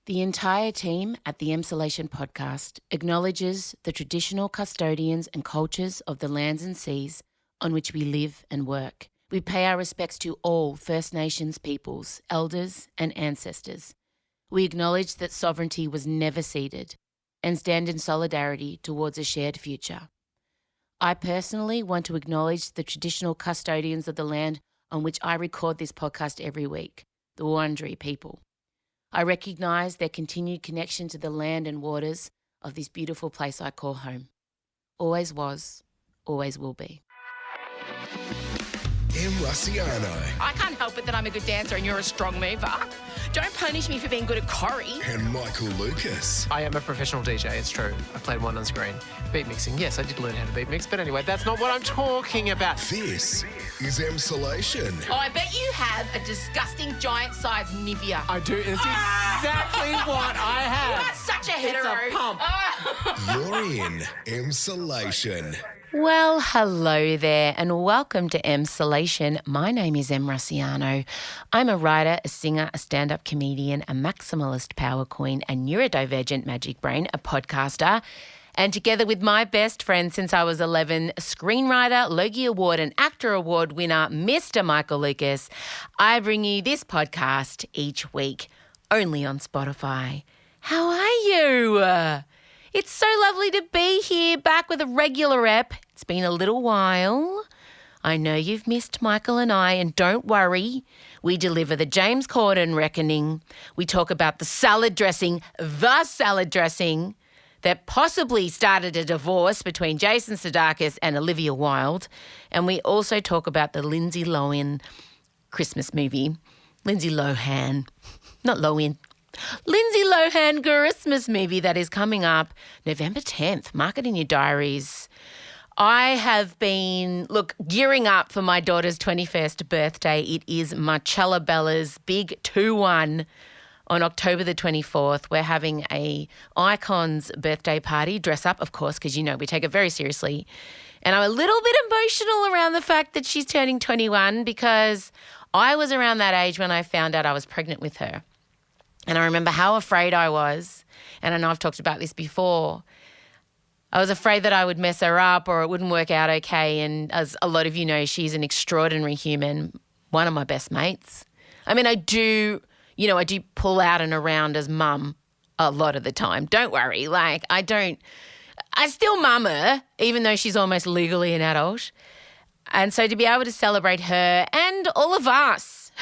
The entire team at the Emsolation podcast acknowledges the traditional custodians and cultures of the lands and seas on which we live and work. We pay our respects to all First Nations peoples, elders and ancestors. We acknowledge that sovereignty was never ceded and stand in solidarity towards a shared future. I personally want to acknowledge the traditional custodians of the land on which I record this podcast every week, the Wurundjeri people. I recognise their continued connection to the land and waters of this beautiful place I call home. Always was, always will be. Emsolation. I can't help it that I'm a good dancer and you're a strong mover. Don't punish me for being good at choreo. And Michael Lucas. I am a professional DJ, it's true. I played one on screen. Beat mixing, yes, I did learn how to beat mix, but anyway, that's not what I'm talking about. This is Emsolation. Oh, I bet you have a disgusting giant-sized Nivea. I do, it's exactly what I have. You are such a hetero. It's a pump. You're in Emsolation. Well, hello there and welcome to Emsolation. My name is Emsolation. I'm a writer, a singer, a stand-up comedian, a maximalist power queen, a neurodivergent magic brain, a podcaster, and together with my best friend since I was 11, screenwriter, Logie Award and Actor Award winner, Mr. Michael Lucas, I bring you this podcast each week, only on Spotify. How are you? It's so lovely to be here, back with a regular ep. It's been a little while. I know you've missed Michael and I, and don't worry. We deliver the James Corden reckoning. We talk about the salad dressing that possibly started a divorce between Jason Sudeikis and Olivia Wilde. And we also talk about the Lindsay Lohan Christmas movie. Lindsay Lohan, not Lohan. Lindsay Lohan Christmas movie that is coming up November 10th. Mark it in your diaries. I have been, gearing up for my daughter's 21st birthday. It is Marcella Bella's big 2-1 on October the 24th. We're having a Icons birthday party, dress up, of course, because, we take it very seriously. And I'm a little bit emotional around the fact that she's turning 21 because I was around that age when I found out I was pregnant with her. And I remember how afraid I was, and I know I've talked about this before. I was afraid that I would mess her up or it wouldn't work out okay. And as a lot of you know, she's an extraordinary human, one of my best mates. I mean, I do pull out and around as mum a lot of the time. Don't worry. I still mum her, even though she's almost legally an adult. And so to be able to celebrate her and all of us,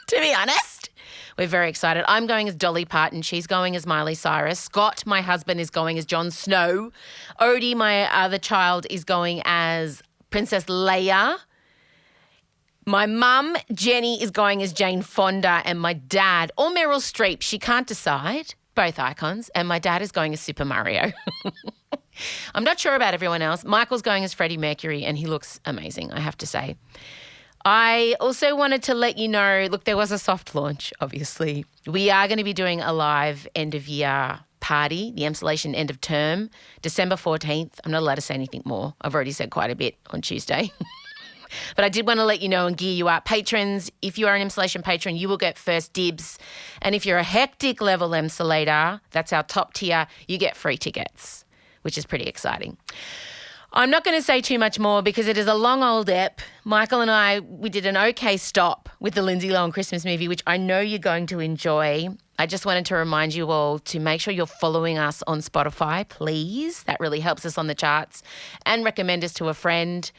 to be honest, we're very excited. I'm going as Dolly Parton. She's going as Miley Cyrus. Scott, my husband, is going as Jon Snow. Odie, my other child, is going as Princess Leia. My mum, Jenny, is going as Jane Fonda. And my dad, or Meryl Streep, she can't decide, both icons. And my dad is going as Super Mario. I'm not sure about everyone else. Michael's going as Freddie Mercury, and he looks amazing, I have to say. I also wanted to let you know, there was a soft launch, obviously. We are going to be doing a live end-of-year party, the Emsolation end of term, December 14th. I'm not allowed to say anything more. I've already said quite a bit on Tuesday. But I did want to let you know and gear you up. Patrons, if you are an Emsolation patron, you will get first dibs. And if you're a hectic level Emsolator, that's our top tier, you get free tickets, which is pretty exciting. I'm not going to say too much more because it is a long old ep. Michael and I, we did an okay stop with the Lindsay Lohan Christmas movie, which I know you're going to enjoy. I just wanted to remind you all to make sure you're following us on Spotify, please. That really helps us on the charts. And recommend us to a friend.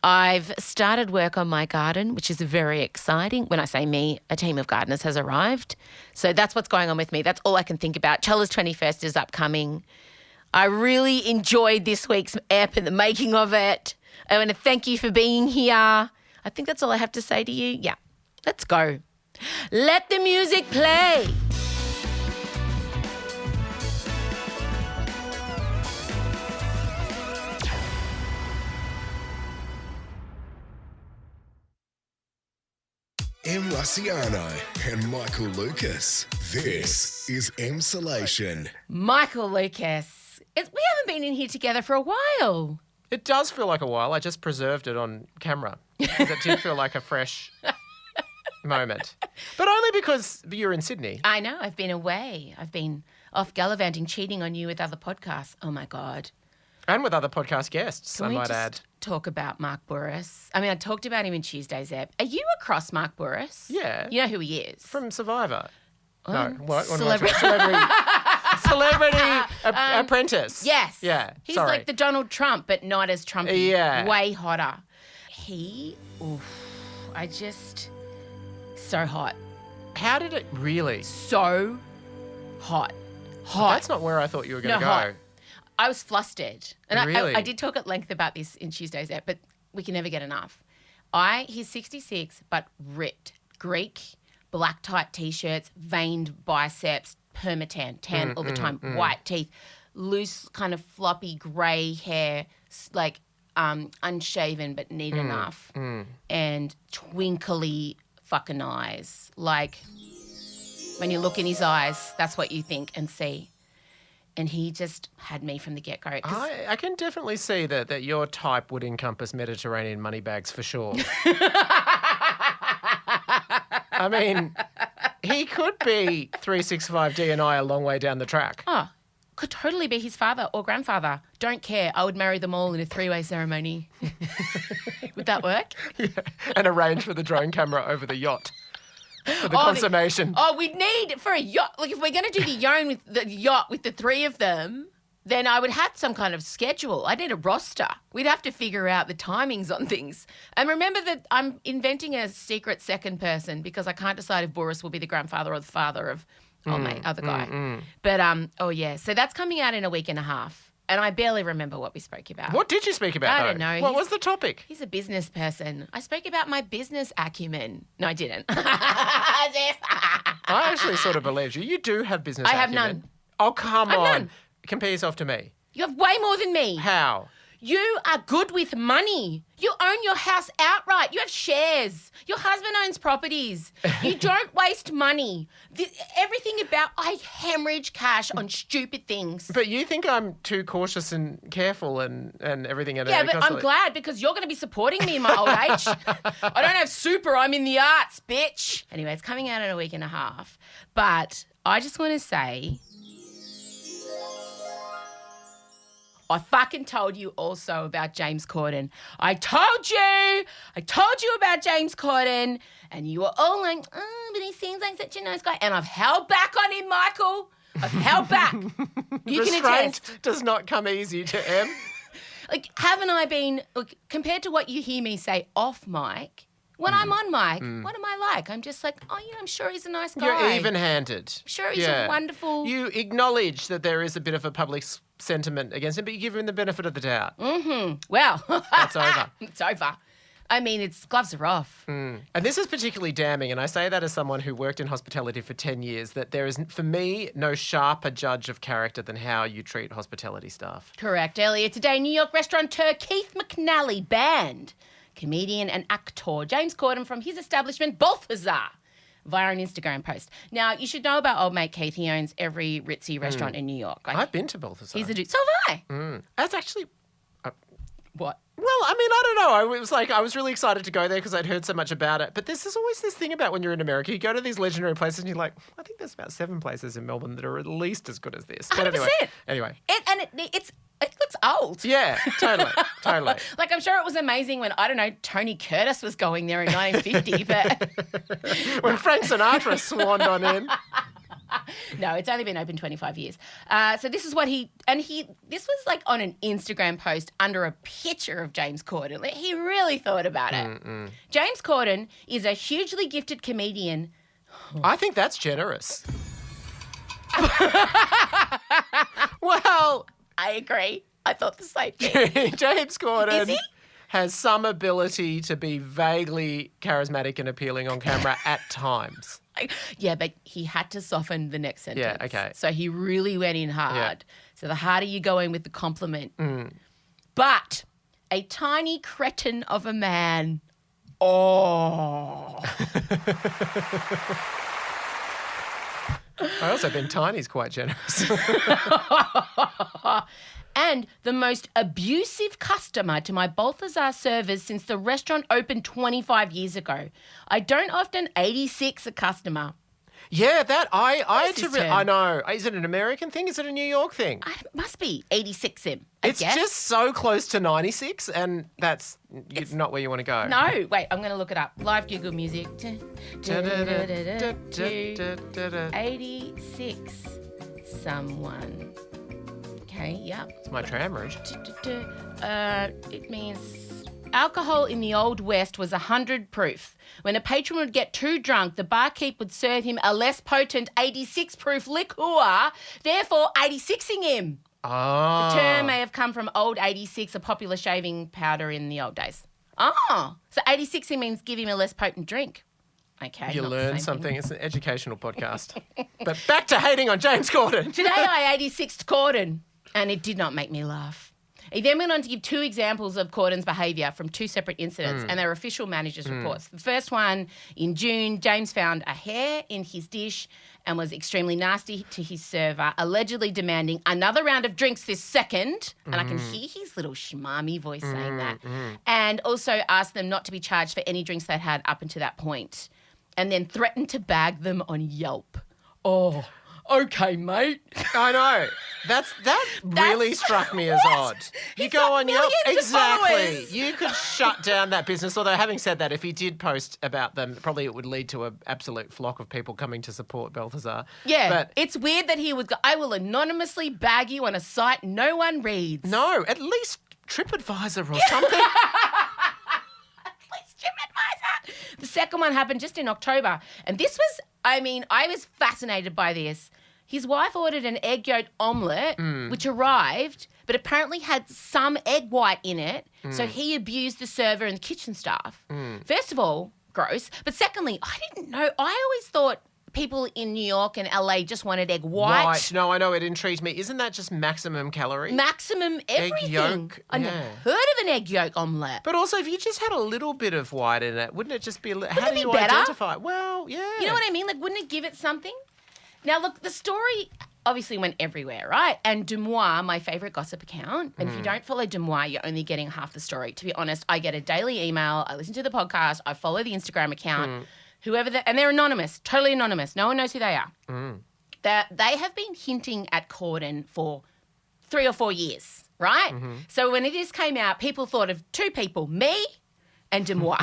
I've started work on my garden, which is very exciting. When I say me, a team of gardeners has arrived. So that's what's going on with me. That's all I can think about. Chella's 21st is upcoming. I really enjoyed this week's ep and the making of it. I want to thank you for being here. I think that's all I have to say to you. Yeah, let's go. Let the music play. Emsolation and Michael Lucas. This is Emsolation. Michael Lucas. We haven't been in here together for a while. It does feel like a while. I just preserved it on camera because it did feel like a fresh moment. But only because you're in Sydney. I know. I've been away. I've been off gallivanting, cheating on you with other podcasts. Oh, my God. And with other podcast guests, Can I we might just add. talk about Mark Bouris? I mean, I talked about him in Tuesday's ep. Are you across Mark Bouris? Yeah. You know who he is? From Survivor. No. What? Celebrity. Celebrity apprentice. Yes. Yeah. He's Sorry. like the Donald Trump, but not as Trumpy. Yeah. Way hotter. So hot. How did it really? So hot. Hot. That's not where I thought you were going to go. Hot. I was flustered. And Really? I did talk at length about this in Tuesday's ep, but we can never get enough. He's 66, but ripped. Greek, black tight T-shirts, veined biceps, permatan, tan all the time, white teeth, loose kind of floppy grey hair, like unshaven but neat enough, and twinkly fucking eyes. Like when you look in his eyes, that's what you think and see. And he just had me from the get-go. I can definitely see that your type would encompass Mediterranean moneybags for sure. I mean, he could be 365 D&I a long way down the track. Oh, could totally be his father or grandfather. Don't care. I would marry them all in a three-way ceremony. Would that work? Yeah. And arrange for the drone camera over the yacht for the consummation. We'd need for a yacht. Like if we're going to do the yacht with the three of them, then I would have some kind of schedule. I'd need a roster. We'd have to figure out the timings on things. And remember that I'm inventing a secret second person because I can't decide if Bouris will be the grandfather or the father of my other guy. But, so that's coming out in a week and a half. And I barely remember what we spoke about. What did you speak about, I though? don't know. What was the topic? He's a business person. I spoke about my business acumen. No, I didn't. I actually sort of believed you. You do have business I have acumen. none. Oh, come I have on. none. Compare yourself to me. You have way more than me. How? You are good with money. You own your house outright. You have shares. Your husband owns properties. You don't waste money. Everything about I hemorrhage cash on stupid things. But you think I'm too cautious and careful and everything. Yeah, but I'm glad because you're going to be supporting me in my old age. I don't have super. I'm in the arts, bitch. Anyway, it's coming out in a week and a half. But I just want to say, I fucking told you also about James Corden. I told you about James Corden, and you were all like, oh, but he seems like such a nice guy. And I've held back on him, Michael. I've held back. You can attest. Restraint does not come easy to Em. Like, haven't I been, look, compared to what you hear me say off mic, when I'm on mic, what am I like? I'm just like, I'm sure he's a nice guy. You're even-handed. I'm sure he's a wonderful... You acknowledge that there is a bit of a public sentiment against him, but you give him the benefit of the doubt. Well, That's over. It's over. I mean, its gloves are off. And this is particularly damning, and I say that as someone who worked in hospitality for 10 years, that there is, for me, no sharper judge of character than how you treat hospitality staff. Correct. Earlier today, New York restaurateur Keith McNally banned comedian and actor James Corden from his establishment, Balthazar, via an Instagram post. Now, you should know about old mate Keith. He owns every ritzy restaurant in New York. I've been to Balthazar. He's a dude. So have I. That's actually... What? Well, I mean, I don't know. I was really excited to go there because I'd heard so much about it. But there's always this thing about when you're in America, you go to these legendary places and you're like, I think there's about 7 places in Melbourne that are at least as good as this. But 100%. Anyway. It looks old. Yeah, totally. Like, I'm sure it was amazing when, I don't know, Tony Curtis was going there in 1950, but... When Frank Sinatra swaned on in. No, it's only been open 25 years. So this is what this was like on an Instagram post under a picture of James Corden. Like, he really thought about it. James Corden is a hugely gifted comedian. I think that's generous. Well... I agree. I thought the same thing. James Corden Is he? has some ability to be vaguely charismatic and appealing on camera at times. Yeah, but he had to soften the next sentence. Yeah, okay. So he really went in hard. Yeah. So the harder you go in with the compliment. But a tiny cretin of a man. Oh. I also think Tiny's quite generous. And the most abusive customer to my Balthazar servers since the restaurant opened 25 years ago. I don't often 86 a customer. Yeah, that I What is this term? I know. Is it an American thing? Is it a New York thing? It must be 86 him. It's just so close to 96, and that's not where you want to go. No, wait, I'm going to look it up. Live Google Music. 86 someone. Okay, yep. It's my tram route. It means alcohol in the Old West was 100 proof. When a patron would get too drunk, the barkeep would serve him a less potent 86 proof liqueur, therefore 86ing him. Oh. The term may have come from Old 86, a popular shaving powder in the old days. Oh, so 86ing means give him a less potent drink. Okay. You not the learn same something. thing. It's an educational podcast. But back to hating on James Corden. Today I 86'd Corden, and it did not make me laugh. He then went on to give two examples of Corden's behaviour from two separate incidents, and they're official managers' reports. The first one, in June, James found a hair in his dish and was extremely nasty to his server, allegedly demanding another round of drinks this second, and I can hear his little schmarmy voice saying that, and also asked them not to be charged for any drinks they'd had up until that point, and then threatened to bag them on Yelp. Oh, okay, mate. I know. That really struck me as odd. You He's go got on Yelp. millions of Exactly. followers. You could shut down that business. Although, having said that, if he did post about them, probably it would lead to an absolute flock of people coming to support Balthazar. Yeah, But it's weird that he would go, I will anonymously bag you on a site no one reads. no, at least TripAdvisor or something. Please, TripAdvisor. The second one happened just in October. And this was, I was fascinated by this. His wife ordered an egg yolk omelette, which arrived, but apparently had some egg white in it. So he abused the server and the kitchen staff. First of all, gross. But secondly, I didn't know. I always thought people in New York and LA just wanted egg white. Right. No, I know. It intrigues me. Isn't that just maximum calorie? Maximum everything. yolk, I never heard of an egg yolk omelette. But also, if you just had a little bit of white in it, wouldn't it just be? How it do be you better? identify? Well, yeah. You know what I mean? Like, wouldn't it give it something? Now, look, the story obviously went everywhere, right? And Demois, my favourite gossip account, and if you don't follow Demois, you're only getting half the story. To be honest, I get a daily email, I listen to the podcast, I follow the Instagram account, and they're anonymous, totally anonymous. No one knows who they are. They have been hinting at Corden for 3 or 4 years, right? So when this came out, people thought of two people, me and Demois,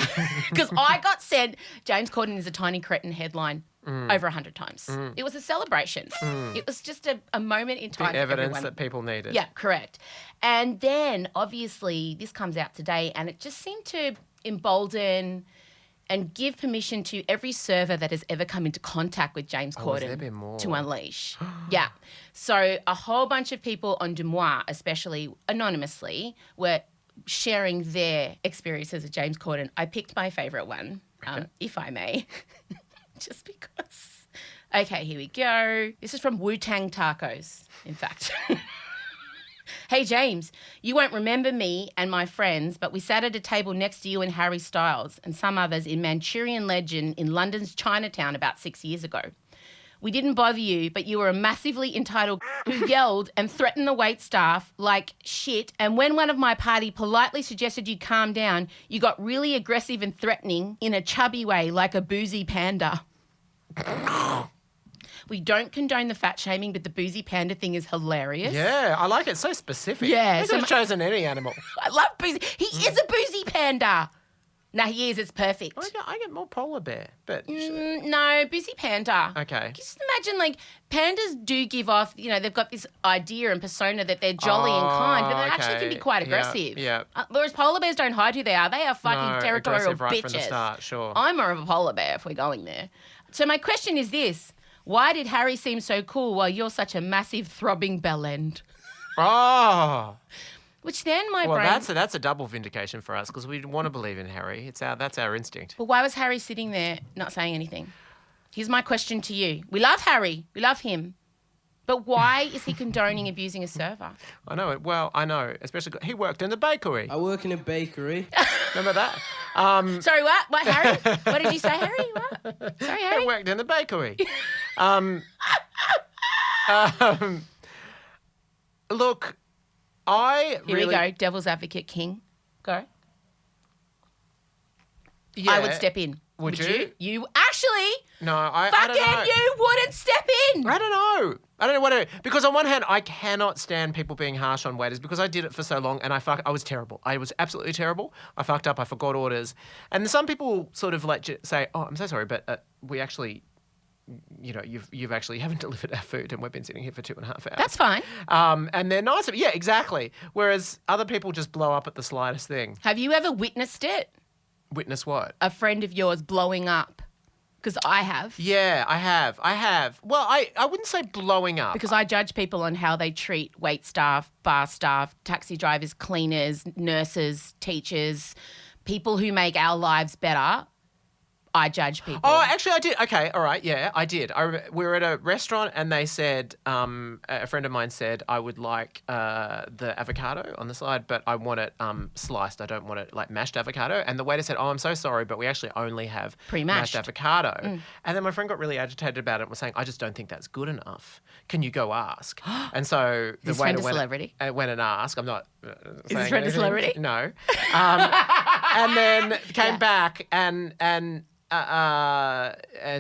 because I got sent James Corden is a tiny cretin headline over 100 times. It was a celebration. It was just a moment in time The for evidence everyone. that people needed. Yeah, correct. And then, obviously, this comes out today, and it just seemed to embolden and give permission to every server that has ever come into contact with James has there been Corden more? to unleash. Yeah. So a whole bunch of people on Demois, especially anonymously, were sharing their experiences of James Corden. I picked my favourite one, if I may, just because. Okay, here we go. This is from Wu-Tang Tacos, in fact. Hey, James, you won't remember me and my friends, but we sat at a table next to you and Harry Styles and some others in Manchurian Legend in London's Chinatown about 6 years ago. We didn't bother you, but you were a massively entitled who yelled and threatened the wait staff like shit. And when one of my party politely suggested you calm down, you got really aggressive and threatening in a chubby way like a boozy panda. We don't condone the fat shaming, but the boozy panda thing is hilarious. Yeah, I like it. So specific. Yeah, They so could have chosen any animal. I love boozy. He is a boozy panda. No, he is. It's perfect. I get more polar bear, but No, boozy panda. okay. Just imagine, like, pandas do give off, they've got this idea and persona that they're jolly and kind, but they actually can be okay. quite Yeah, aggressive. yeah. Whereas polar bears don't hide who they are. They are fucking No, territorial aggressive right bitches. from the start, sure. I'm more of a polar bear if we're going there. So my question is this. Why did Harry seem so cool while you're such a massive throbbing bellend? Oh. Which then my Well, brain... that's a double vindication for us because we want to believe in Harry. That's our instinct. But why was Harry sitting there not saying anything? Here's my question to you. We love Harry. We love him. But why is he condoning abusing a server? I know it. Well, I know. Especially he worked in the bakery. I work in a bakery. Remember that? Sorry, what? What, Harry? What did you say, Harry? What? Sorry, Harry? He worked in the bakery. Look, I Here really... we go. Devil's advocate king. Go. Yeah. I would step in. Would you? You actually... No, I Fucking don't know. you wouldn't step in. I don't know. I don't know what to do. Because on one hand, I cannot stand people being harsh on waiters because I did it for so long and I was terrible. I was absolutely terrible. I fucked up. I forgot orders. And some people sort of say, oh, I'm so sorry, but we actually... you've actually haven't delivered our food and we've been sitting here for 2.5 hours. That's fine. And they're nice. Yeah, exactly. Whereas other people just blow up at the slightest thing. Have you ever witnessed it? Witness what? A friend of yours blowing up? Because I have. Yeah, I have. Well, I wouldn't say blowing up. Because I judge people on how they treat wait staff, bar staff, taxi drivers, cleaners, nurses, teachers, people who make our lives better. I judge people. Oh, actually, I did. Okay, all right, yeah, I did. We were at a restaurant and they said, a friend of mine said, I would like the avocado on the side, but I want it sliced. I don't want it like mashed avocado. And the waiter said, oh, I'm so sorry, but we actually only have Pre-mashed. mashed avocado. And then my friend got really agitated about it and was saying, I just don't think that's good enough. Can you go ask? And so the Is his waiter friend a celebrity? went and asked. I'm not Is his saying friend a anything. celebrity? No. And then came back and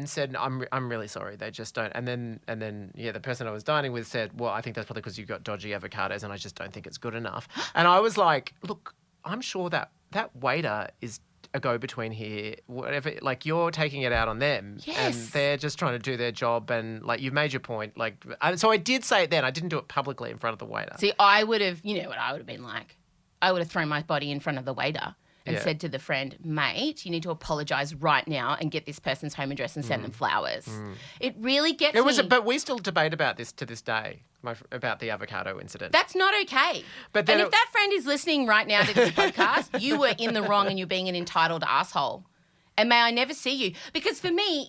said, I'm really sorry. They just don't. And then the person I was dining with said, well, I think that's probably because you've got dodgy avocados and I just don't think it's good enough. And I was like, look, I'm sure that waiter is a go-between here. Whatever, like you're taking it out on them, and Yes. they're just trying to do their job. And like you've made your point. Like, so I did say it then. I didn't do it publicly in front of the waiter. See, I would have, you know what I would have been like? I would have thrown my body in front of the waiter and Yeah. said to the friend, mate, you need to apologise right now and get this person's home address and send them flowers. It really gets me. But we still debate about this to this day, about the avocado incident. That's not okay. But then and if that friend is listening right now to this podcast, you were in the wrong and you're being an entitled asshole. And may I never see you. Because for me,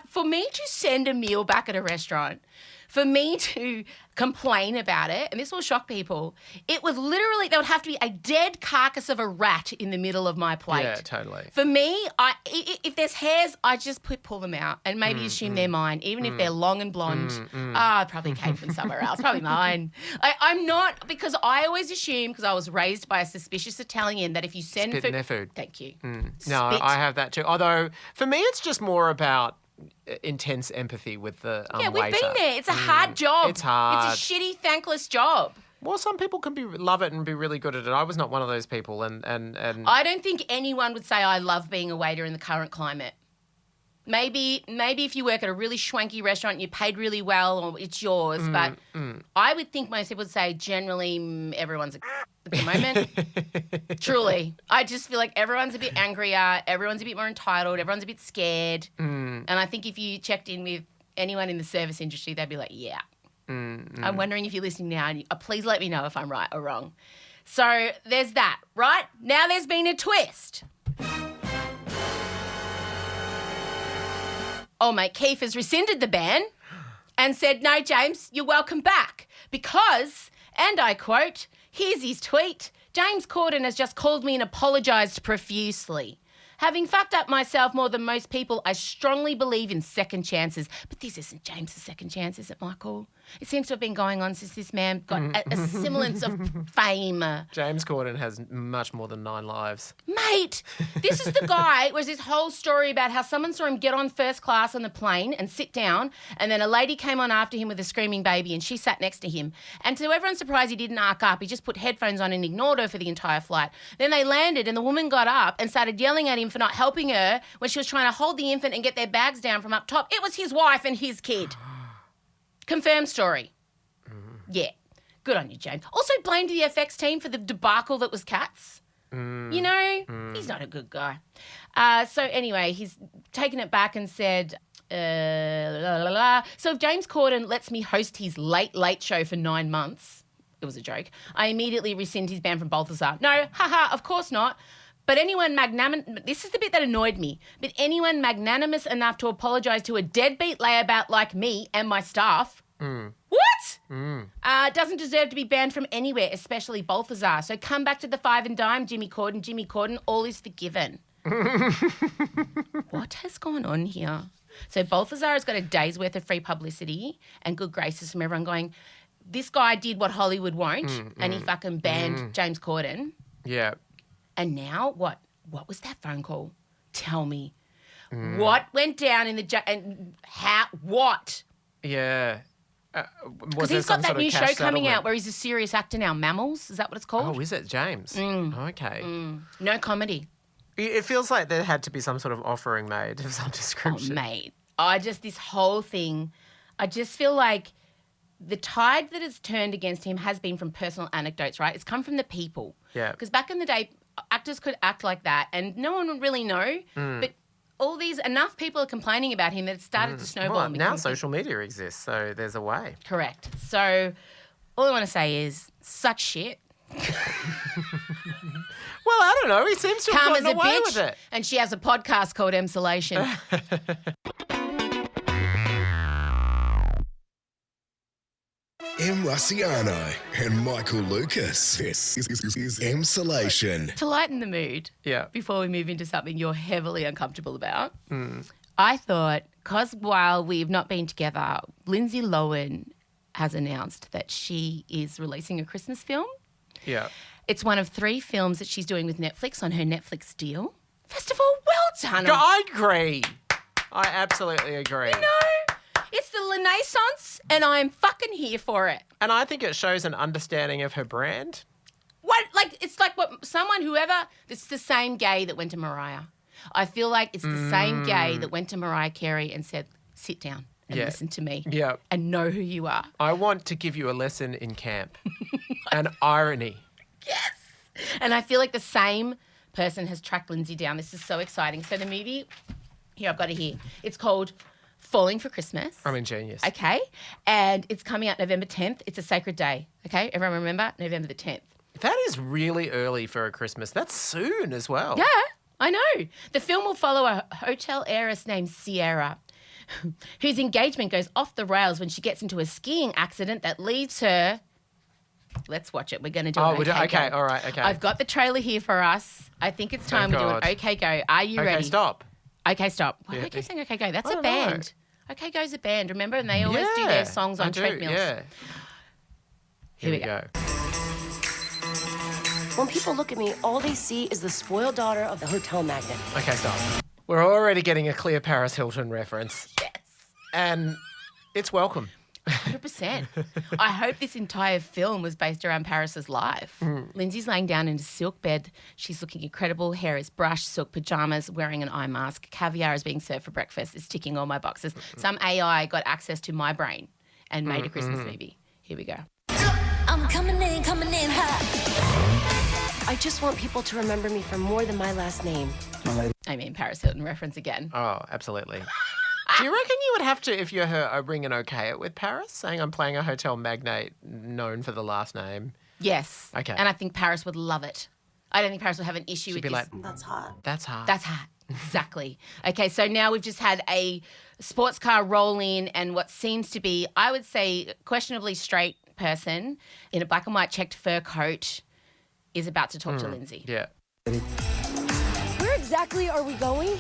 for me to send a meal back at a restaurant, for me to complain about it, and this will shock people, it would literally, there would have to be a dead carcass of a rat in the middle of my plate. Yeah, totally. For me, if there's hairs, I just pull them out and maybe assume they're mine, even if they're long and blonde. It probably came from somewhere else, probably mine. I'm not, because I always assume, because I was raised by a suspicious Italian, that if you send Spit in their food. Thank you. No, Spit. I have that too. Although for me, it's just more about intense empathy with the Yeah, we've waiter. been there. It's a hard job. It's hard. It's a shitty, thankless job. Well, some people can love it and be really good at it. I was not one of those people, and I don't think anyone would say I love being a waiter in the current climate. Maybe if you work at a really schwanky restaurant and you're paid really well, or it's yours. But I would think most people would say generally everyone's a at the moment. Truly. I just feel like everyone's a bit angrier, everyone's a bit more entitled, everyone's a bit scared. And I think if you checked in with anyone in the service industry, they'd be like, yeah. I'm wondering if you're listening now, and please let me know if I'm right or wrong. So there's that, right? Now there's been a twist. Oh, mate, Keith has rescinded the ban and said, no, James, you're welcome back because, and I quote, here's his tweet, James Corden has just called me and apologised profusely. Having fucked up myself more than most people, I strongly believe in second chances. But this isn't James's second chance, is it, Michael? It seems to have been going on since this man got a semblance of fame. James Corden has much more than 9 lives. Mate, this is the guy, was this whole story about how someone saw him get on first class on the plane and sit down, and then a lady came on after him with a screaming baby and she sat next to him. And to everyone's surprise, he didn't arc up. He just put headphones on and ignored her for the entire flight. Then they landed and the woman got up and started yelling at him for not helping her when she was trying to hold the infant and get their bags down from up top. It was his wife and his kid. Confirmed story. Yeah. Good on you, James. Also blamed the FX team for the debacle that was Cats. You know, he's not a good guy. So anyway, he's taken it back and said, So if James Corden lets me host his late show for 9 months, it was a joke, I immediately rescind his ban from Balthazar. No, haha, of course not. But anyone magnanimous, this is the bit that annoyed me, but anyone magnanimous enough to apologise to a deadbeat layabout like me and my staff, what? Doesn't deserve to be banned from anywhere, especially Balthazar. So come back to the 5 and dime, Jimmy Corden, all is forgiven. What has gone on here? So Balthazar has got a day's worth of free publicity and good graces from everyone going, this guy did what Hollywood won't, and he fucking banned James Corden. Yeah. And now what? What was that phone call? Tell me. What went down in the and how? What? Yeah. Because he's got that new show coming out where he's a serious actor now. Mammals, is that what it's called? Oh, is it, James? Okay. No comedy. It feels like there had to be some sort of offering made of some description. Oh, mate. This whole thing, I just feel like the tide that has turned against him has been from personal anecdotes, right? It's come from the people. Yeah. Because back in the day, actors could act like that and no one would really know. But enough people are complaining about him that it started to snowball. Well, and now become social media exists, so there's a way. Correct. So all I want to say is such shit. Well, I don't know. He seems to have Calm as gotten a away bitch. with it. And she has a podcast called Emsolation. Em Rusciano and Michael Lucas. This is Emsolation. To lighten the mood, Yeah. before we move into something you're heavily uncomfortable about, I thought, because while we've not been together, Lindsay Lohan has announced that she is releasing a Christmas film. Yeah. It's one of 3 films that she's doing with Netflix on her Netflix deal. First of all, well done. I agree. I absolutely agree. No, it's the Li-naissance, and I'm fucking here for it. And I think it shows an understanding of her brand. It's like whoever, it's the same gay that went to Mariah. I feel like it's the same gay that went to Mariah Carey and said, sit down and listen to me and know who you are. I want to give you a lesson in camp. And irony. Yes. And I feel like the same person has tracked Lindsay down. This is so exciting. So the movie, here, I've got it here. It's called Falling for Christmas. I'm ingenious. Okay. And it's coming out November 10th. It's a sacred day. Okay. Everyone remember? November the 10th. That is really early for a Christmas. That's soon as well. Yeah, I know. The film will follow a hotel heiress named Sierra, whose engagement goes off the rails when she gets into a skiing accident that leaves her... Let's watch it. We're going to do an okay go. All right, okay. I've got the trailer here for us. I think it's time we do an okay go. Are you ready? Okay, stop. Okay, stop. Why do I keep saying okay go? That's a band. Okay go's a band, remember? And they always do their songs on treadmills. Yeah. Here we go. When people look at me, all they see is the spoiled daughter of the hotel magnate. Okay, stop. We're already getting a clear Paris Hilton reference. Yes. And it's welcome. 100%. I hope this entire film was based around Paris's life. Lindsay's laying down in a silk bed. She's looking incredible. Hair is brushed, silk pajamas, wearing an eye mask. Caviar is being served for breakfast. It's ticking all my boxes. Some AI got access to my brain and made a Christmas movie. Here we go. I'm coming in hot. I just want people to remember me for more than my last name. I mean, Paris Hilton reference again. Oh, absolutely. Do you reckon you would have to, if you're her, ring an okay it with Paris, saying I'm playing a hotel magnate known for the last name? Yes. Okay. And I think Paris would love it. I don't think Paris would have an issue with be this. like, That's hot. That's hard. That's hot. Exactly. Okay, so now we've just had a sports car roll in and what seems to be, I would say, questionably straight person in a black and white checked fur coat is about to talk to Lindsay. Yeah. Where exactly are we going?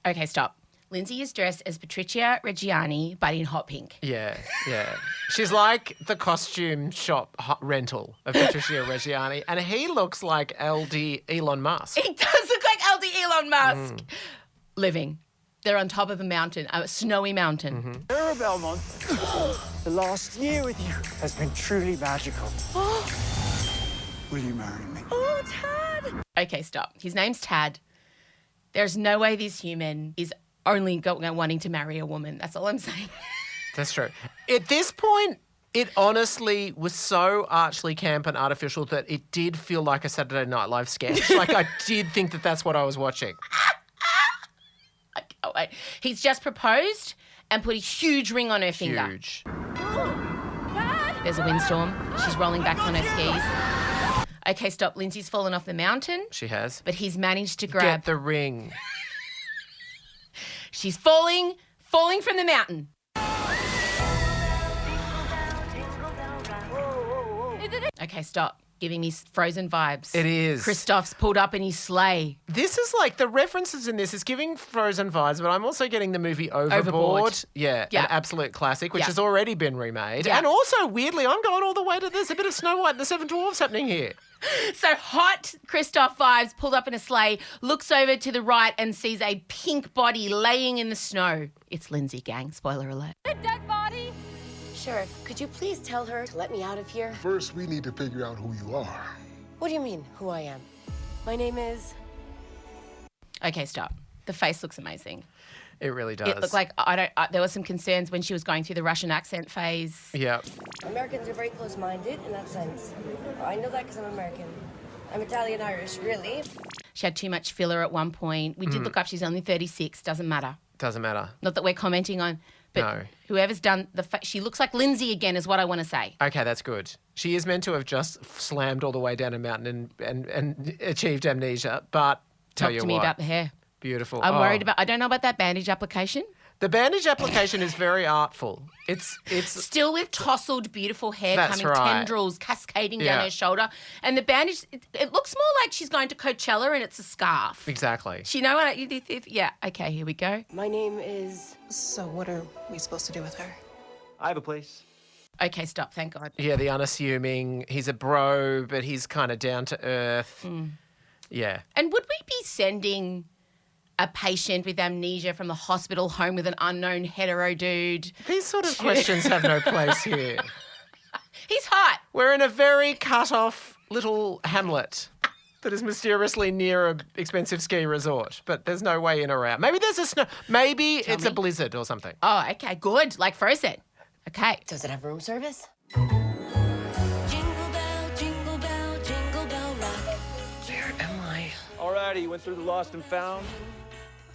Okay, stop. Lindsay is dressed as Patricia Reggiani, but in hot pink. Yeah. She's like the costume shop rental of Patricia Reggiani, and he looks like LD Elon Musk. He does look like LD Elon Musk. Living. They're on top of a mountain, a snowy mountain. Sarah Belmont, the last year with you has been truly magical. Will you marry me? Oh, Tad. Okay, stop. His name's Tad. There's no way this human is only wanting to marry a woman. That's all I'm saying. That's true. At this point, it honestly was so archly camp and artificial that it did feel like a Saturday Night Live sketch. Like, I did think that that's what I was watching. I can't wait. He's just proposed and put a huge ring on her finger. Huge. There's a windstorm. She's rolling back on her skis. Okay, stop. Lindsay's fallen off the mountain. She has. But he's managed to grab... Get the ring. She's falling from the mountain. Okay, stop. giving me Frozen vibes. It is. Kristoff's pulled up in his sleigh. This is like the references in this is giving Frozen vibes, but I'm also getting the movie Overboard. Yeah, Yeah. an absolute classic, which Yeah. has already been remade. Yeah. And also, weirdly, I'm going all the way to this. A bit of Snow White and the Seven Dwarfs happening here. So hot Kristoff vibes, pulled up in a sleigh, looks over to the right and sees a pink body laying in the snow. It's Lindsay, gang. Spoiler alert. Sheriff, could you please tell her to let me out of here? First, we need to figure out who you are. What do you mean, who I am? My name is... Okay, stop. The face looks amazing. It really does. It looked like there were some concerns when she was going through the Russian accent phase. Yeah. Americans are very close-minded in that sense. I know that because I'm American. I'm Italian-Irish, really. She had too much filler at one point. We did look up. She's only 36. Doesn't matter. Doesn't matter. Not that we're commenting on, but No. whoever's done she looks like Lindsay again is what I want to say. Okay, that's good. She is meant to have just slammed all the way down a mountain and achieved amnesia, but tell Talk you to me what. about the hair. Beautiful. I'm Oh. worried about. I don't know about that bandage application. The bandage application is very artful. It's Still with tousled, beautiful hair That's coming, right. tendrils cascading Yeah. down her shoulder. And the bandage, it looks more like she's going to Coachella and it's a scarf. exactly. You know what? Yeah, okay, here we go. My name is... So what are we supposed to do with her? I have a place. Okay, stop, thank God. Yeah, the unassuming. He's a bro, but he's kind of down to earth. Yeah. And would we be sending a patient with amnesia from the hospital home with an unknown hetero dude? These sort of questions have no place here. He's hot. We're in a very cut-off little hamlet that is mysteriously near an expensive ski resort, but there's no way in or out. Maybe there's a snow. Maybe it's a blizzard or something. Oh, okay, good. Like Frozen. Okay. Does it have room service? Where am I? Alrighty, you went through the lost and found?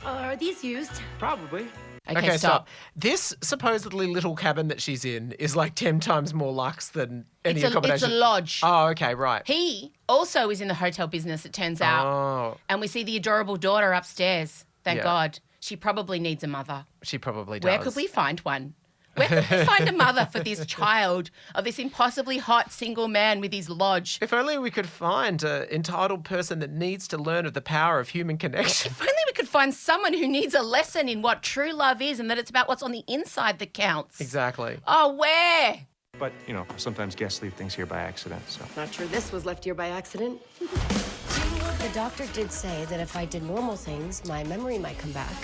Are these used? Probably. Okay, stop. This supposedly little cabin that she's in is like 10 times more luxe than any It's accommodation. a lodge. Oh, okay, right. He also is in the hotel business, it turns out. Oh, And we see the adorable daughter upstairs. Thank Yeah. God. She probably needs a mother. she probably does. Where could we find one? Where could we find a mother for this child of this impossibly hot single man with his lodge? If only we could find an entitled person that needs to learn of the power of human connection. If only we could find someone who needs a lesson in what true love is and that it's about what's on the inside that counts. Exactly. Oh, where? But, you know, sometimes guests leave things here by accident, so. Not sure this was left here by accident. The doctor did say that if I did normal things, my memory might come back.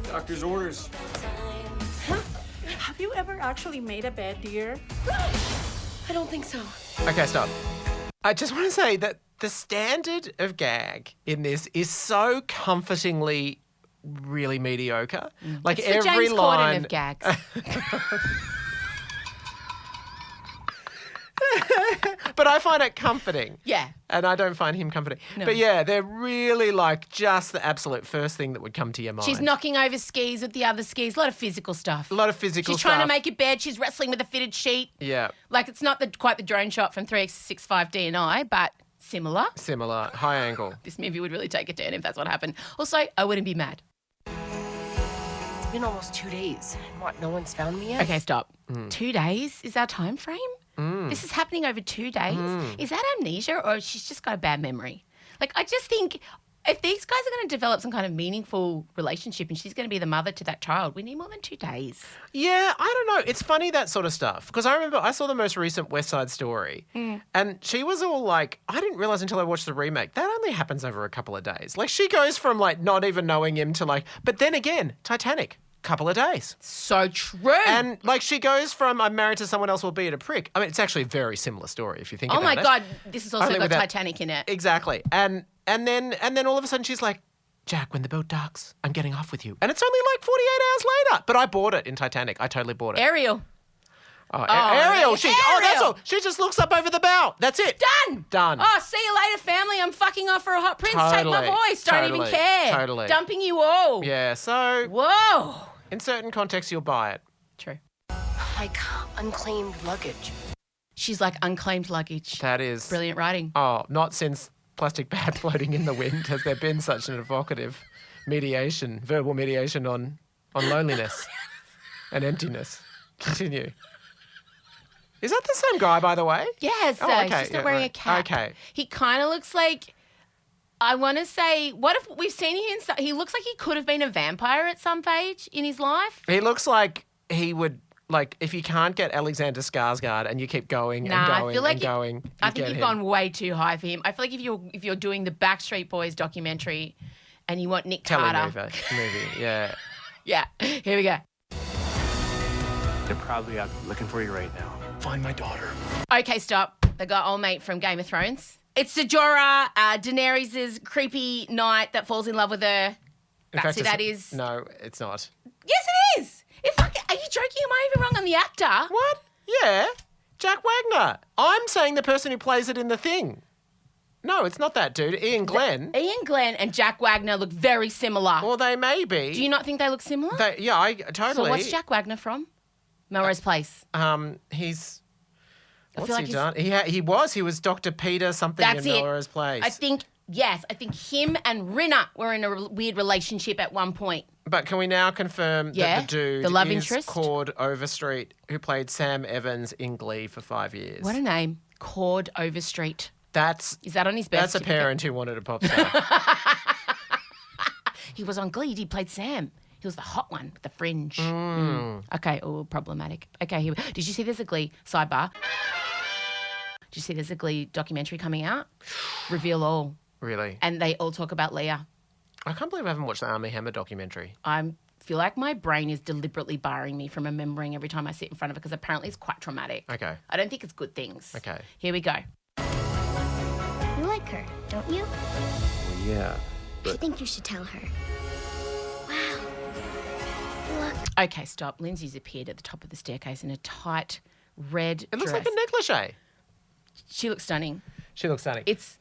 Doctor's orders. Have you ever actually made a bed, dear? I don't think so. Okay, stop. I just want to say that the standard of gag in this is so comfortingly really mediocre. Like It's the every James line. Corden of gags. But I find it comforting. Yeah. And I don't find him comforting. No. But yeah, they're really like just the absolute first thing that would come to your mind. She's knocking over skis with the other skis. A lot of physical stuff. A lot of physical She's trying to stuff. make a bed. She's wrestling with a fitted sheet. Yeah, Like, it's not quite the drone shot from 365 DNI, but similar. similar, high angle. This movie would really take a turn if that's what happened. Also, I wouldn't be mad. It's been almost 2 days. What, no one's found me yet? Okay, stop. 2 days is our time frame? This is happening over 2 days. Is that amnesia or she's just got a bad memory? Like, I just think if these guys are going to develop some kind of meaningful relationship and she's going to be the mother to that child, we need more than 2 days. Yeah, I don't know. It's funny, that sort of stuff. Because I remember I saw the most recent West Side Story and she was all like, I didn't realise until I watched the remake, that only happens over a couple of days. Like she goes from like not even knowing him to like, but then again, Titanic, couple of days. So true. And like she goes from I'm married to someone else, will be a prick. I mean, it's actually a very similar story if you think oh about my it. God, this has also Only got without- Titanic in it. Exactly. And then all of a sudden she's like, Jack, when the boat docks, I'm getting off with you. And it's only like 48 hours later. But I bought it in Titanic. I totally bought it. Ariel. Ariel. Ariel. That's all. She just looks up over the bow. That's it. Done. Done. Oh, see you later, family. I'm fucking off for a hot prince. Take my Totally. voice. Don't even Totally. care. Totally. Dumping you all. Yeah, so Whoa. in certain contexts you'll buy it. True. Like unclaimed luggage. She's like unclaimed luggage. That is Brilliant writing. Oh, not since plastic bag floating in the wind has there been such an evocative verbal mediation on loneliness and emptiness. Continue. Is that the same guy, by the way? Yes, Oh, okay. he's just not wearing a cap. Okay. He kind of looks like, I want to say, what if we've seen him he looks like he could have been a vampire at some stage in his life. He looks like he would, like, if you can't get Alexander Skarsgård and you keep going and I going feel like and going, I think get you've him. gone way too high for him. I feel like if you're doing the Backstreet Boys documentary and you want Nick Carter. movie, yeah. Yeah, here we go. They're probably out looking for you right now. Find my daughter. Okay, stop. They got old mate from Game of Thrones. It's Jorah, Daenerys' creepy knight that falls in love with her. In That's fact, who that is. No, it's not. Yes, it is. Are you joking? Am I even wrong on the actor? What? Yeah, Jack Wagner. I'm saying the person who plays it in The Thing. No, it's not that dude. Ian Glenn. Ian Glenn and Jack Wagner look very similar. Well, they may be. Do you not think they look similar? Yeah, I totally. So what's Jack Wagner from? Melrose Place. He's. I What's feel like he done? He was Dr. Peter something That's in it. Melrose Place. I think him and Rinna were in a weird relationship at one point. But can we now confirm Yeah, that the dude the love is interest? Cord Overstreet, who played Sam Evans in Glee for 5 years? What a name. Cord Overstreet. That's Is that on his birth that's a certificate? parent who wanted a pop star. He was on Glee. He played Sam. He was the hot one with the fringe. Okay, problematic. Okay, here. Did you see there's a Glee sidebar? Did you see there's a Glee documentary coming out? Reveal all. Really? And they all talk about Leah. I can't believe I haven't watched the Armie Hammer documentary. I feel like my brain is deliberately barring me from remembering every time I sit in front of it because apparently it's quite traumatic. Okay. I don't think it's good things. Okay. Here we go. You like her, don't you? Yeah. I think you should tell her. Wow. Look. Okay, stop. Lindsay's appeared at the top of the staircase in a tight red It looks dress. like a negligee. She looks stunning. She looks stunning. This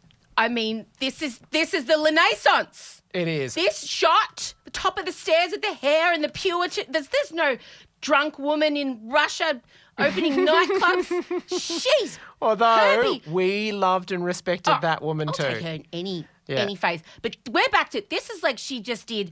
is the Li-naissance. It is. This shot, the top of the stairs with the hair and the purity. There's no drunk woman in Russia opening nightclubs. She's Although Herbie. we loved and respected that woman I'll too. take her in any phase. But we're back to this is like she did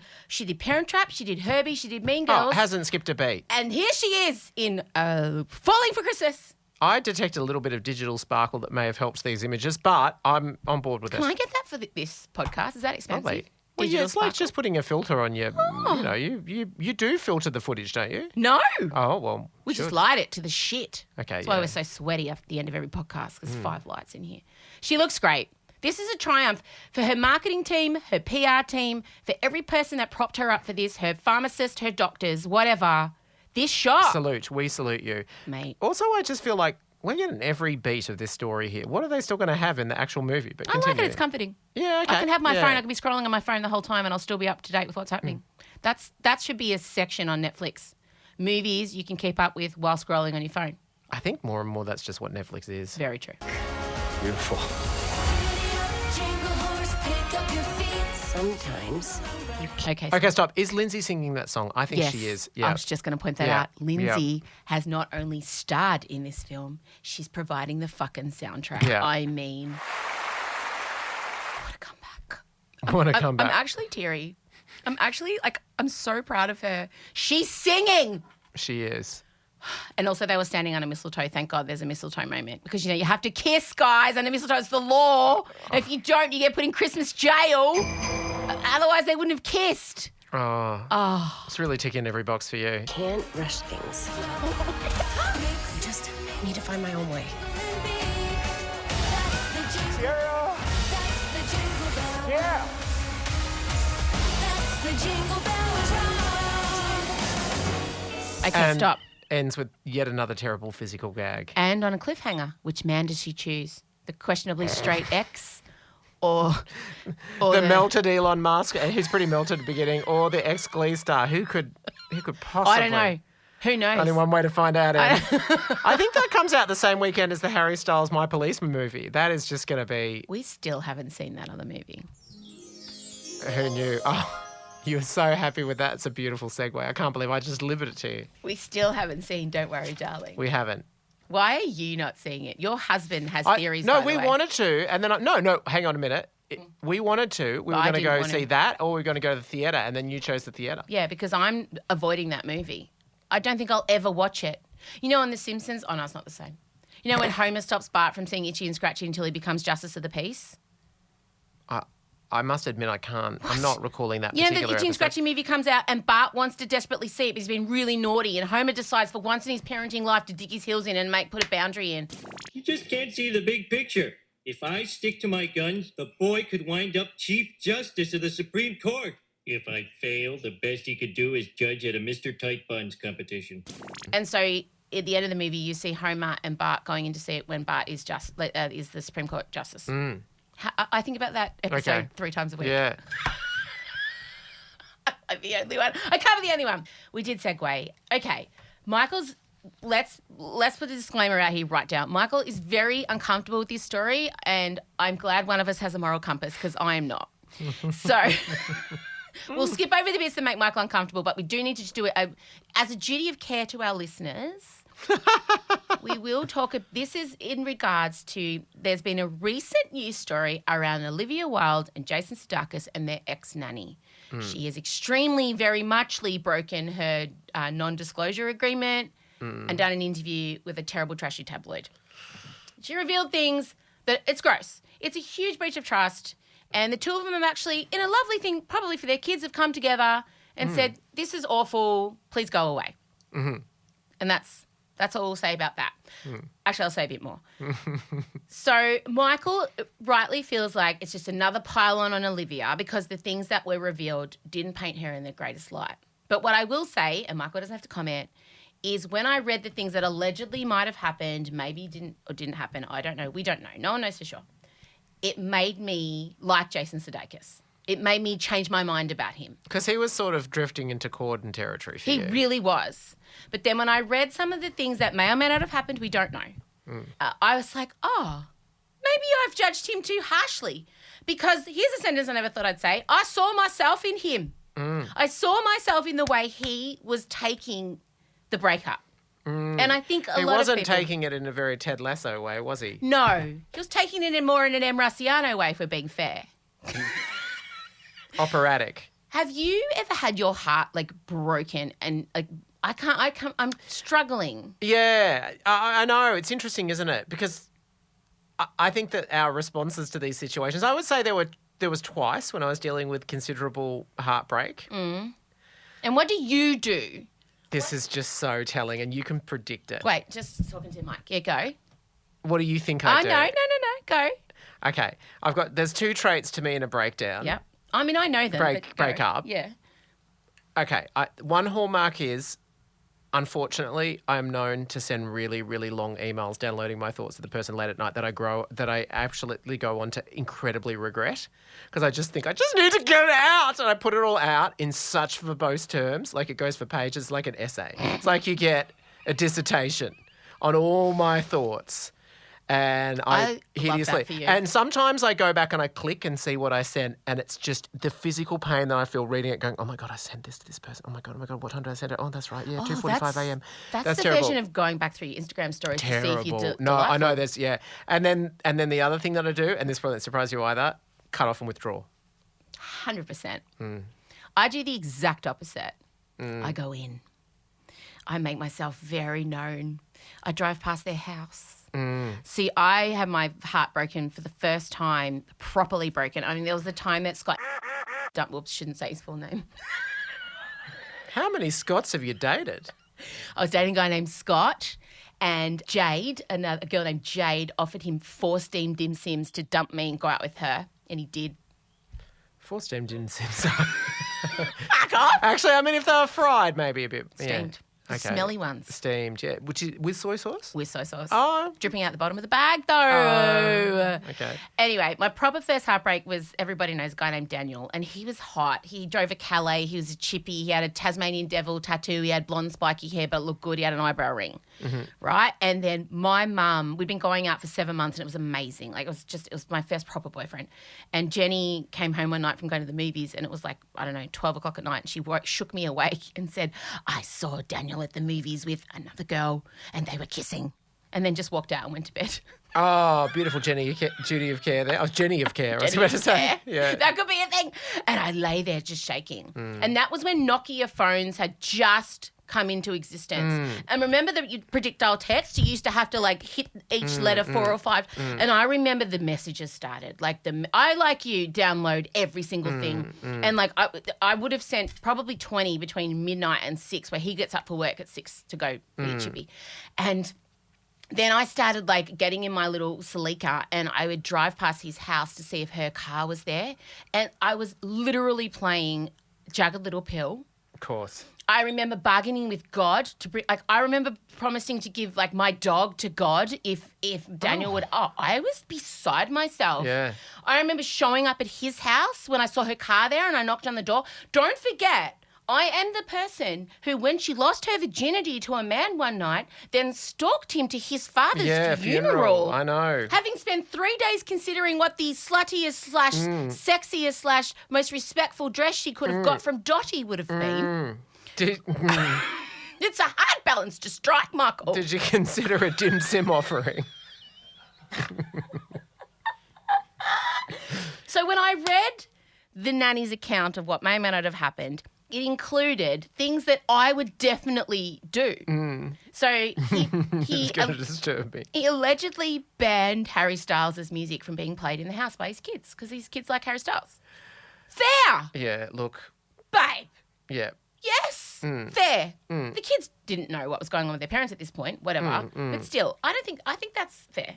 Parent Trap, she did Herbie, she did Mean Girls. Hasn't skipped a beat. And here she is in Falling for Christmas. I detect a little bit of digital sparkle that may have helped these images, but I'm on board with it. Can I get that for this podcast? Is that expensive? Probably. Well, yeah, it's like just putting a filter on your. You know, you do filter the footage, don't you? No. Oh well. We just light it to the shit. Okay, That's why yeah. we're so sweaty at the end of every podcast because 5 lights in here. She looks great. This is a triumph for her marketing team, her PR team, for every person that propped her up for this, her pharmacist, her doctors, whatever. This shot. Salute. We salute you. Mate. Also, I just feel like we're getting every beat of this story here. What are they still going to have in the actual movie? But I like continue. it. It's comforting. Yeah, okay. I can have my Yeah. phone. I can be scrolling on my phone the whole time and I'll still be up to date with what's happening. That should be a section on Netflix. Movies you can keep up with while scrolling on your phone. I think more and more that's just what Netflix is. Very true. Beautiful. Sometimes. Okay, stop. Is Lindsay singing that song? I think Yes, she is. I Yeah. was just going to point that Yeah. out. Lindsay has not only starred in this film, she's providing the fucking soundtrack. Yeah. I mean, what a comeback. What a comeback. I'm actually teary. I'm so proud of her. She's singing. She is. And also they were standing on a mistletoe. Thank God there's a mistletoe moment because, you have to kiss, guys, and the mistletoe is the law. And if you don't, you get put in Christmas jail. Otherwise, they wouldn't have kissed. Oh. It's really ticking every box for you. Can't rush things. I just need to find my own way. Sierra! Yeah! Okay, And stop. ends with yet another terrible physical gag. And on a cliffhanger, which man does she choose? The questionably straight ex or The melted Elon Musk, who's pretty melted at the beginning, or the ex-Glee star. Who could possibly? I don't know. Who knows? Only one way to find out. I think that comes out the same weekend as the Harry Styles My Policeman movie. That is just going to be... We still haven't seen that other movie. Who knew? Oh, you were so happy with that. It's a beautiful segue. I can't believe I just delivered it to you. We still haven't seen Don't Worry, Darling. We haven't. Why are you not seeing it? Your husband has theories, No, by we the way. wanted to, and then... No, hang on a minute. We wanted to. We were I going to didn't go want see to. that, or we were going to go to the theatre, and then you chose the theatre. Yeah, because I'm avoiding that movie. I don't think I'll ever watch it. On The Simpsons... Oh, no, it's not the same. You know when Homer stops Bart from seeing Itchy and Scratchy until he becomes Justice of the Peace? I must admit I can't. I'm not recalling that You know, particular the Itchy and episode. Scratchy movie comes out and Bart wants to desperately see it, but he's been really naughty, and Homer decides for once in his parenting life to dig his heels in and put a boundary in. You just can't see the big picture. If I stick to my guns, the boy could wind up Chief Justice of the Supreme Court. If I fail, the best he could do is judge at a Mr. Tight Buns competition. And so at the end of the movie, you see Homer and Bart going in to see it when Bart is is the Supreme Court Justice. I think about that episode 3 times a week. Yeah. I'm the only one. I can't be the only one. We did segue. Okay, Michael's. Let's put a disclaimer out here right down. Michael is very uncomfortable with this story, and I'm glad one of us has a moral compass because I am not. So we'll skip over the bits that make Michael uncomfortable, but we do need to just do it as a duty of care to our listeners. We will talk. This is in regards to. There's been a recent news story around Olivia Wilde and Jason Sudeikis and their ex-nanny. She has extremely, very muchly broken her non-disclosure agreement and done an interview with a terrible, trashy tabloid. She revealed things that it's gross. It's a huge breach of trust, and the two of them have actually, in a lovely thing, probably for their kids, have come together and said, "This is awful. Please go away." And that's all we'll say about that. Actually, I'll say a bit more. So Michael rightly feels like it's just another pile-on Olivia because the things that were revealed didn't paint her in the greatest light. But what I will say, and Michael doesn't have to comment, is when I read the things that allegedly might have happened, maybe didn't happen, I don't know, we don't know, no one knows for sure, it made me like Jason Sudeikis. It made me change my mind about him. Because he was sort of drifting into Corden territory for you. He really was. But then when I read some of the things that may or may not have happened, we don't know. I was like, oh, maybe I've judged him too harshly. Because here's a sentence I never thought I'd say. I saw myself in him. I saw myself in the way he was taking the breakup. And I think a lot of people... He wasn't taking it in a very Ted Lasso way, was he? No. He was taking it in more in an Emsolation way, if we're being fair. Operatic. Have you ever had your heart broken and I'm struggling? Yeah, I know. It's interesting, isn't it? Because I think that our responses to these situations, I would say there was twice when I was dealing with considerable heartbreak. And what do you do? This is just so telling, and you can predict it. Wait, just talking to Mike. Yeah, go. What do you think I do? No. Go. Okay. There's 2 traits to me in a breakdown. Yep. I mean, I know them. Break up. Yeah. Okay. One hallmark is, unfortunately, I am known to send really, really long emails downloading my thoughts to the person late at night that I absolutely go on to incredibly regret because I just think I just need to get it out, and I put it all out in such verbose terms, like it goes for pages, like an essay. It's like you get a dissertation on all my thoughts. And I hideously, love that for you. And sometimes I go back and I click and see what I sent, and it's just the physical pain that I feel reading it, going, "Oh my God, I sent this to this person. Oh my God, what time did I send it? Oh, that's right, yeah, 2:45 a.m. That's the terrible. version of going back through your Instagram stories to see if you do. No, I know there's and then the other thing that I do, and this probably doesn't surprise you either, cut off and withdraw. 100%. I do the exact opposite. I go in. I make myself very known. I drive past their house. See, I had my heart broken for the first time, properly broken. I mean, there was a time that Scott... Whoops, shouldn't say his full name. How many Scots have you dated? I was dating a guy named Scott, and Jade, a girl named Jade, offered him 4 steamed dim sims to dump me and go out with her, and he did. 4 steamed dim sims. Fuck off! Actually, I mean, if they were fried, maybe a bit. Steamed. Yeah. Okay. Smelly ones. Steamed, yeah. Which is with soy sauce? With soy sauce. Oh. Dripping out the bottom of the bag, though. Okay. Anyway, my proper first heartbreak was, everybody knows a guy named Daniel, and he was hot. He drove a Calais. He was a chippy. He had a Tasmanian devil tattoo. He had blonde spiky hair, but looked good. He had an eyebrow ring, right? And then my mum, we'd been going out for 7 months, and it was amazing. It was my first proper boyfriend. And Jenny came home one night from going to the movies, and it was 12 o'clock at night, and she shook me awake and said, "I saw Daniel at the movies with another girl and they were kissing," and then just walked out and went to bed. Oh, beautiful duty of care there. I was Jenny of care, I was about to say. Yeah. That could be a thing. And I lay there just shaking. And that was when Nokia phones had just come into existence. And remember the projectile text? You used to have to like hit each letter 4 or 5. And I remember the messages started. Like I like you download every single thing. And like I would have sent probably 20 between midnight and 6 where he gets up for work at 6 to go be chippy. And then I started like getting in my little Sudeikis and I would drive past his house to see if her car was there. And I was literally playing Jagged Little Pill. Of course. I remember bargaining with God to bring, like, I remember promising to give like my dog to God if Daniel would. Oh, I was beside myself. Yeah. I remember showing up at his house when I saw her car there and I knocked on the door. Don't forget, I am the person who, when she lost her virginity to a man one night, then stalked him to his father's funeral. I know. Having spent 3 days considering what the sluttiest / sexiest / most respectful dress she could have got from Dottie would have been. It's a hard balance to strike, Michael. Did you consider a dim sim offering? So when I read the nanny's account of what may or may not have happened, it included things that I would definitely do. So It's going to disturb me. he allegedly banned Harry Styles' music from being played in the house by his kids because his kids like Harry Styles. Fair, Yeah, look. babe. Yeah. Yes, fair. The kids didn't know what was going on with their parents at this point, whatever. But still, I think that's fair.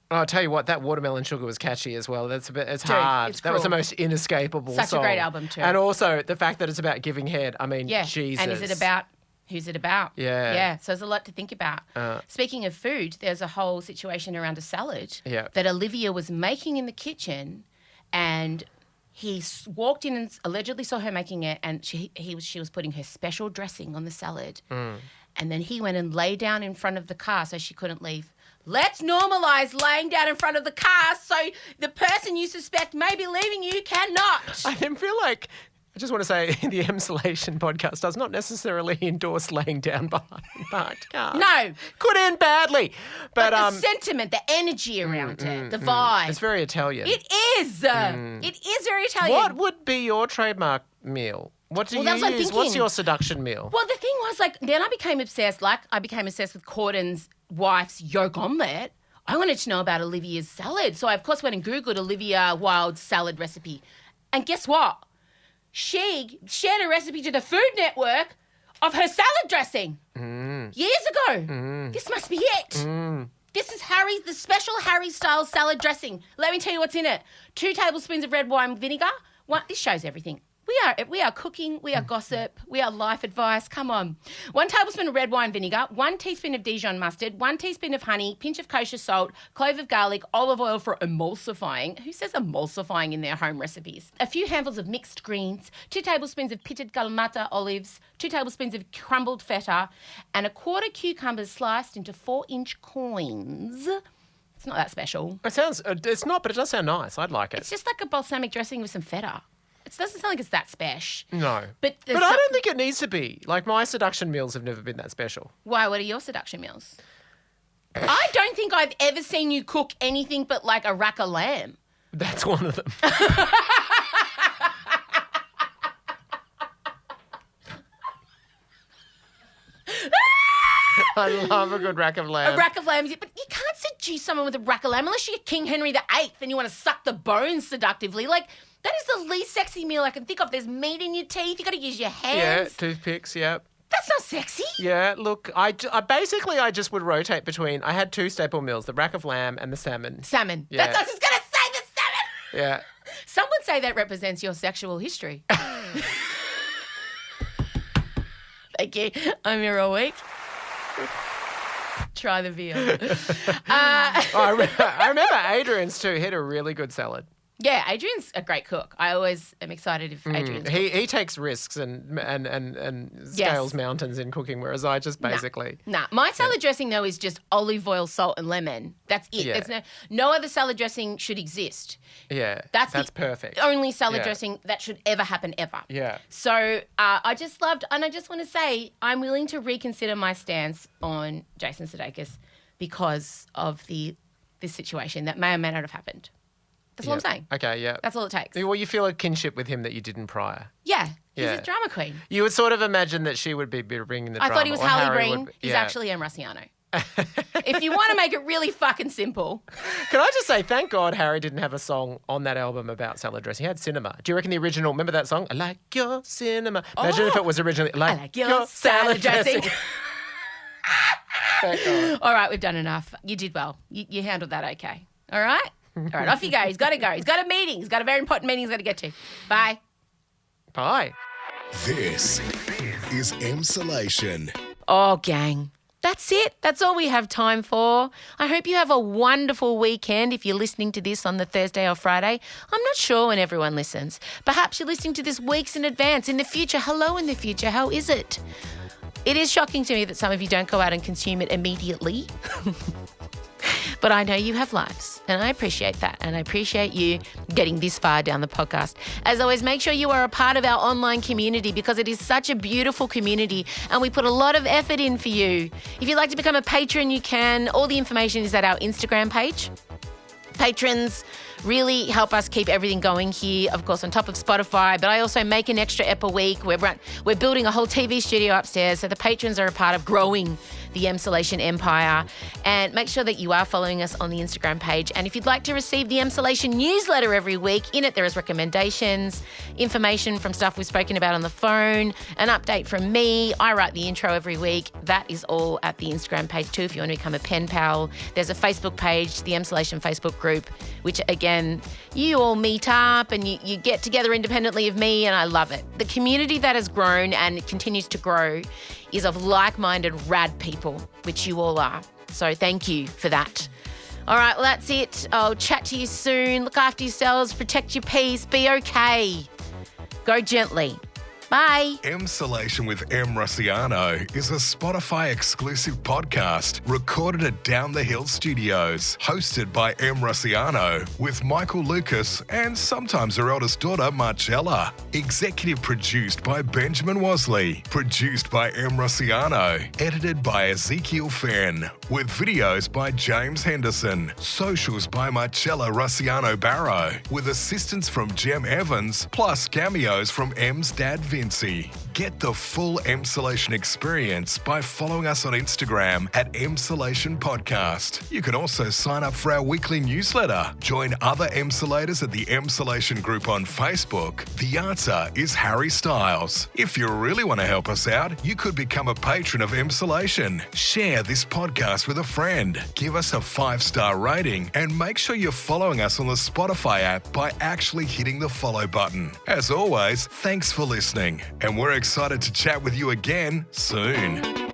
I'll tell you what, that Watermelon Sugar was catchy as well. It's hard. It's that was the cruel. most inescapable Such song. a great album too. And also the fact that it's about giving head. I mean, Yeah. Jesus. And is it about, who's it about? Yeah. Yeah. So there's a lot to think about. Speaking of food, there's a whole situation around a salad that Olivia was making in the kitchen, and he walked in and allegedly saw her making it, and she was putting her special dressing on the salad. And then he went and lay down in front of the car so she couldn't leave. Let's normalise laying down in front of the car so the person you suspect may be leaving you cannot. I feel like, I just want to say, the Emsolation podcast does not necessarily endorse laying down behind parked cars. No. Could end badly. But the sentiment, the energy around it, the vibe. It's very Italian. It is. It is very Italian. What would be your trademark meal? What do you that's what I'm use? What's thinking. your seduction meal? Well, the thing was, like, then I became obsessed. Like, I became obsessed with Corden's wife's yolk omelette. I wanted to know about Olivia's salad. So I, of course, went and Googled Olivia Wilde's salad recipe. And guess what? She shared a recipe to the Food Network of her salad dressing years ago. This must be it. This is the special Harry Styles salad dressing. Let me tell you what's in it. 2 tablespoons of red wine vinegar. This shows everything. We are cooking, we are gossip, we are life advice. Come on. 1 tablespoon of red wine vinegar, 1 teaspoon of Dijon mustard, 1 teaspoon of honey, pinch of kosher salt, clove of garlic, olive oil for emulsifying. Who says emulsifying in their home recipes? A few handfuls of mixed greens, 2 tablespoons of pitted kalamata olives, 2 tablespoons of crumbled feta, and a quarter cucumber sliced into 4-inch coins. It's not that special. It's not, but it does sound nice. I'd like it. It's just like a balsamic dressing with some feta. It doesn't sound like it's that special. No. But I don't think it needs to be. Like, my seduction meals have never been that special. Why? What are your seduction meals? I don't think I've ever seen you cook anything but like a rack of lamb. That's one of them. I love a good rack of lamb. A rack of lamb. But you can't seduce someone with a rack of lamb unless you're King Henry VIII and you want to suck the bones seductively. Like, that is the least sexy meal I can think of. There's meat in your teeth. You got to use your hands. Yeah, toothpicks, yeah. That's not sexy. Yeah, look, I just would rotate between, I had 2 staple meals, the rack of lamb and the salmon. Salmon. Yeah. I was just going to say the salmon. Yeah. Some would say that represents your sexual history. Thank you. I'm here all week. Try the veal. I remember Adrian's too. He had a really good salad. Yeah, Adrian's a great cook. I always am excited if Adrian's He takes risks and scales mountains in cooking, whereas I just basically... Nah. My salad dressing, though, is just olive oil, salt and lemon. That's it. Yeah. There's no other salad dressing should exist. Yeah, That's perfect. Only salad dressing that should ever happen, ever. Yeah. So I just loved, and I just want to say, I'm willing to reconsider my stance on Jason Sudeikis because of this situation that may or may not have happened. That's all I'm saying. Okay, yeah. That's all it takes. Well, you feel a kinship with him that you didn't prior. Yeah. He's a drama queen. You would sort of imagine that she would be bringing the drama. I thought he was or Harley Harry Breen. would- He's yeah. actually M. Rossiano. If you want to make it really fucking simple. Can I just say, thank God Harry didn't have a song on that album about salad dressing. He had Cinema. Do you reckon the original, remember that song? I like your cinema. Imagine if it was originally, I like your salad dressing. Thank God. All right, we've done enough. You did well. You handled that okay. All right? All right, off you go. He's got to go. He's got a meeting. He's got a very important meeting he's got to get to. Bye. Bye. This is Emsolation. Oh, gang. That's it. That's all we have time for. I hope you have a wonderful weekend if you're listening to this on the Thursday or Friday. I'm not sure when everyone listens. Perhaps you're listening to this weeks in advance. In the future, hello in the future. How is it? It is shocking to me that some of you don't go out and consume it immediately. But I know you have lives, and I appreciate that, and I appreciate you getting this far down the podcast. As always, make sure you are a part of our online community because it is such a beautiful community, and we put a lot of effort in for you. If you'd like to become a patron, you can. All the information is at our Instagram page. Patrons really help us keep everything going here, of course, on top of Spotify, but I also make an extra ep a week. We're building a whole TV studio upstairs, so the patrons are a part of growing the Emsolation empire. And make sure that you are following us on the Instagram page. And if you'd like to receive the Emsolation newsletter every week, in it there is recommendations, information from stuff we've spoken about on the phone, an update from me. I write the intro every week. That is all at the Instagram page too if you want to become a pen pal. There's a Facebook page, the Emsolation Facebook group, which again, you all meet up and you get together independently of me, and I love it. The community that has grown and continues to grow is of like-minded rad people, which you all are. So thank you for that. All right, well, that's it. I'll chat to you soon. Look after yourselves. Protect your peace. Be okay. Go gently. Bye. Emsolation with M. Rossiano is a Spotify exclusive podcast recorded at Down the Hill Studios, hosted by M. Rossiano with Michael Lucas and sometimes her eldest daughter, Marcella. Executive produced by Benjamin Wasley. Produced by M. Rossiano. Edited by Ezekiel Fenn. With videos by James Henderson. Socials by Marcella Rossiano Barrow. With assistance from Jem Evans, plus cameos from M's dad Vincy. Get the full Emsolation experience by following us on Instagram at Emsolation Podcast. You can also sign up for our weekly newsletter. Join other Emsolators at the Emsolation group on Facebook. The answer is Harry Styles. If you really want to help us out, you could become a patron of Emsolation. Share this podcast with a friend. Give us a 5-star rating and make sure you're following us on the Spotify app by actually hitting the follow button. As always, thanks for listening, and we're excited to chat with you again soon.